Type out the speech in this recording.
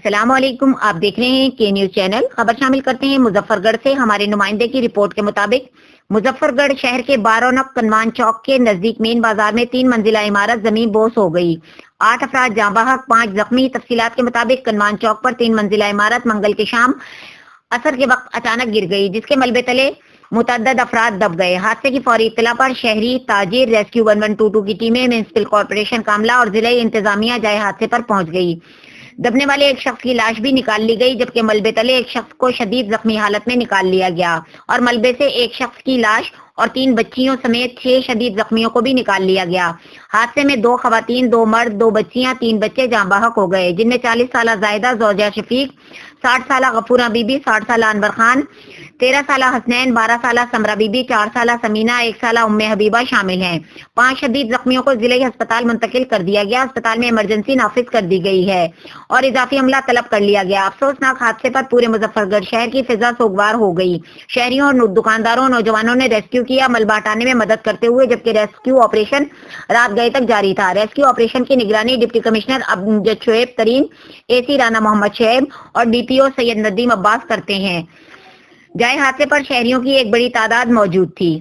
السلام علیکم، آپ دیکھ رہے ہیں کے نیوز چینل۔ خبر شامل کرتے ہیں مظفر گڑھ سے۔ ہمارے نمائندے کی رپورٹ کے مطابق مظفر گڑھ شہر کے بارونق کنوان چوک کے نزدیک مین بازار میں 3 منزلہ عمارت زمین بوس ہو گئی، 8 افراد جاں بحق، 5 زخمی۔ تفصیلات کے مطابق کنوان چوک پر 3 منزلہ عمارت منگل کی شام عصر کے وقت اچانک گر گئی، جس کے ملبے تلے متعدد افراد دب گئے۔ حادثے کی فوری اطلاع پر شہری تاجر ریسکیو 1122 کی ٹیمیں میونسپل کارپوریشن کاملہ اور ضلعی انتظامیہ جائے حادثے پر پہنچ گئی۔ دبنے والے ایک شخص کی لاش بھی نکال لی گئی، جبکہ ملبے تلے ایک شخص کو شدید زخمی حالت میں نکال لیا گیا اور ملبے سے ایک شخص کی لاش اور 3 بچیوں سمیت 6 شدید زخمیوں کو بھی نکال لیا گیا۔ حادثے میں 2 خواتین، 2 مرد، 2 بچیاں، 3 بچے جاں بحق ہو گئے، جن میں 40 سالہ زائدہ زوجہ شفیق، 60 سالہ غفورہ بی بی، 60 سالہ انور خان، 13 سالہ حسنین، 12 سالہ سمرہ بی بی، 4 سالہ سمینہ، 1 سالہ ام حبیبہ شامل ہیں۔ 5 شدید زخمیوں کو ضلعی ہسپتال منتقل کر دیا گیا۔ ہسپتال میں ایمرجنسی نافذ کر دی گئی ہے اور اضافی عملہ طلب کر لیا گیا۔ افسوسناک حادثے پر پورے مظفر گڑھ شہر کی فضا سوگوار ہو گئی۔ شہریوں اور دکانداروں، نوجوانوں نے ریسکیو کیا، ملبہ ہٹانے میں مدد کرتے ہوئے، جبکہ ریسکیو آپریشن رات گئے تک جاری تھا۔ ریسکیو آپریشن کی نگرانی ڈپٹی کمشنر امجد شعیب ترین، اے سی رانا محمد شعیب اور ڈی پی او سید ندیم عباس کرتے ہیں۔ جائے حادثے پر شہریوں کی ایک بڑی تعداد موجود تھی۔